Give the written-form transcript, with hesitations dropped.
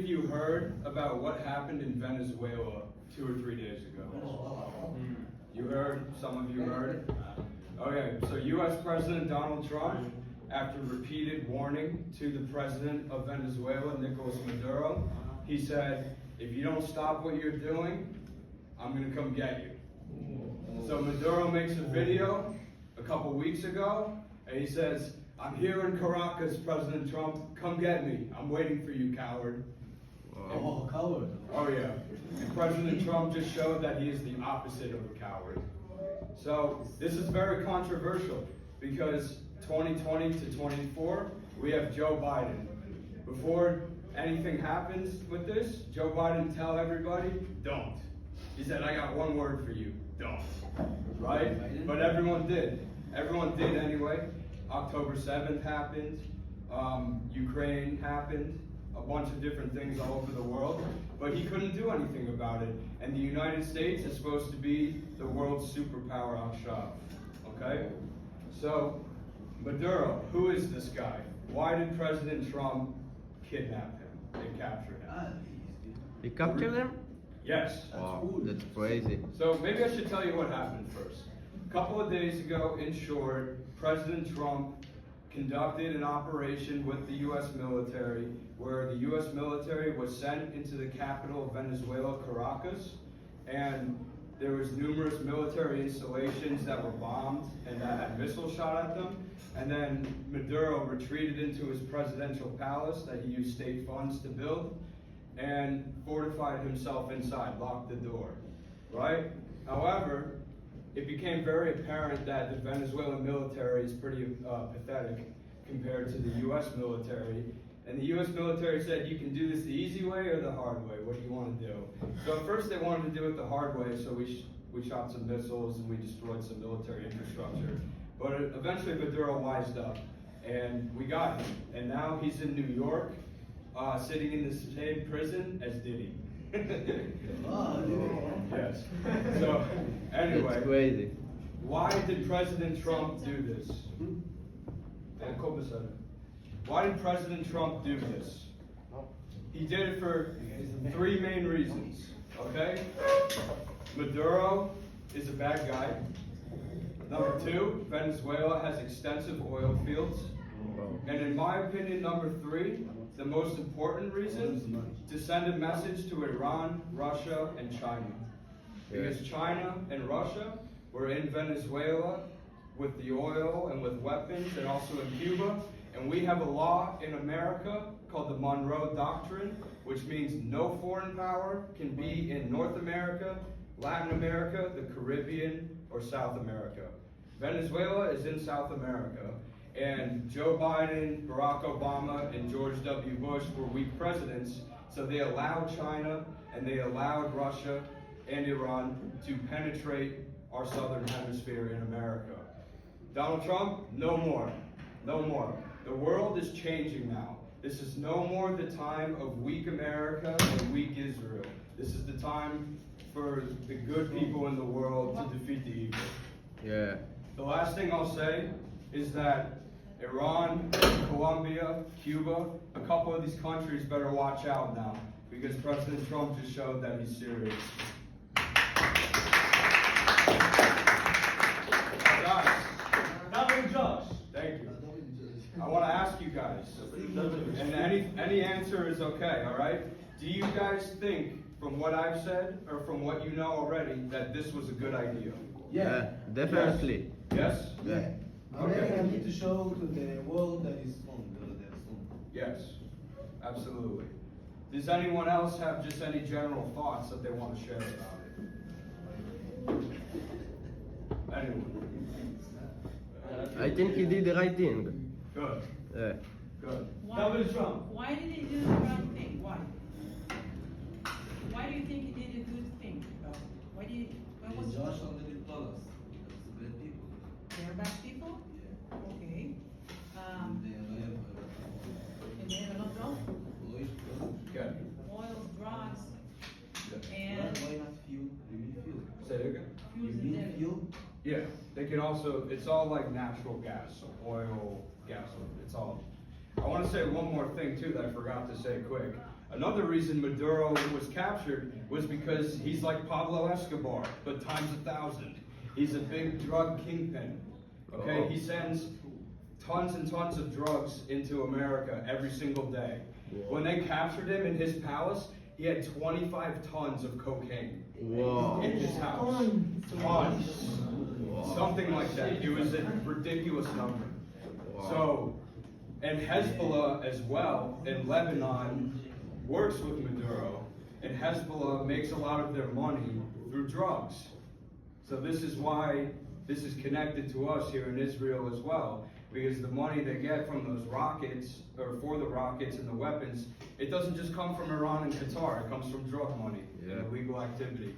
of you heard about what happened in Venezuela 2 or 3 days ago? You heard? Some of you heard? Okay, so U.S. President Donald Trump, after repeated warning to the president of Venezuela, Nicolas Maduro, he said, if you don't stop what you're doing, I'm going to come get you. So Maduro makes a video a couple weeks ago, and he says, I'm here in Caracas, President Trump, come get me. I'm waiting for you, coward. Oh, coward. Oh yeah. And President Trump just showed that he is the opposite of a coward. So this is very controversial because 2020 to 24, we have Joe Biden. Before anything happens with this, Joe Biden tell everybody, don't. He said, I got one word for you, don't. Right? But everyone did. Everyone did anyway. October 7th happened. Ukraine happened. A bunch of different things all over the world. But he couldn't do anything about it. And the United States is supposed to be the world's superpower on shop. Okay? So, Maduro, who is this guy? Why did President Trump kidnap him and capture him? He captured them? Yes. Wow, that's crazy. So maybe I should tell you what happened first. A couple of days ago, in short, President Trump conducted an operation with the U.S. military where the U.S. military was sent into the capital of Venezuela, Caracas, and there was numerous military installations that were bombed and that had missiles shot at them. And then Maduro retreated into his presidential palace that he used state funds to build and fortified himself inside, locked the door, right? However, it became very apparent that the Venezuelan military is pretty pathetic compared to the U.S. military. And the U.S. military said, you can do this the easy way or the hard way. What do you want to do? So at first they wanted to do it the hard way, so we shot some missiles and we destroyed some military infrastructure. But eventually Maduro wised up, and we got him. And now he's in New York, sitting in the same prison as Diddy. Yes. So, anyway. That's crazy. Why did President Trump do this? Why did President Trump do this? He did it for 3 main reasons, okay? Maduro is a bad guy. Number 2, Venezuela has extensive oil fields. And in my opinion, number 3, the most important reason, to send a message to Iran, Russia, and China. Because China and Russia were in Venezuela with the oil and with weapons, and also in Cuba. And we have a law in America called the Monroe Doctrine, which means no foreign power can be in North America, Latin America, the Caribbean, or South America. Venezuela is in South America. And Joe Biden, Barack Obama, and George W. Bush were weak presidents, so they allowed China and they allowed Russia and Iran to penetrate our southern hemisphere in America. Donald Trump, no more. No more. The world is changing now. This is no more the time of weak America and weak Israel. This is the time for the good people in the world to defeat the evil. Yeah. The last thing I'll say is that Iran, Colombia, Cuba, a couple of these countries better watch out now because President Trump just showed that he's serious. Guys, thank you. I want to ask you guys, and any answer is okay, all right? Do you guys think, from what I've said, or from what you know already, that this was a good idea? Yeah, definitely. Yes? Yeah. Okay. I need to show to the world that is fun. Yes, absolutely. Does anyone else have just any general thoughts that they want to share about it? Anyone? I think he did the right thing. Good. Yeah. Good. Why did he do the right thing? Why? Why do you think he did a good thing? Why was Josh already told us. It's great people. they're bad people? Yeah. Okay. And they have And they have a lot of Good. oil, drugs, Good. and why not fuel? You need fuel. Say it again? You fuels in need there. fuel? Yeah, they can also, it's all like natural gas, oil, gas, it's all. I want to say one more thing too that I forgot to say quick. Another reason Maduro was captured was because he's like Pablo Escobar, but times 1,000. He's a big drug kingpin. Okay, he sends tons and tons of drugs into America every single day. When they captured him in his palace, he had 25 tons of cocaine in his house. Tons. Something like that. It was a ridiculous number. So, and Hezbollah as well in Lebanon works with Maduro, and Hezbollah makes a lot of their money through drugs. So this is why this is connected to us here in Israel as well, because the money they get from those rockets, or for the rockets and the weapons, it doesn't just come from Iran and Qatar, it comes from drug money and illegal activity.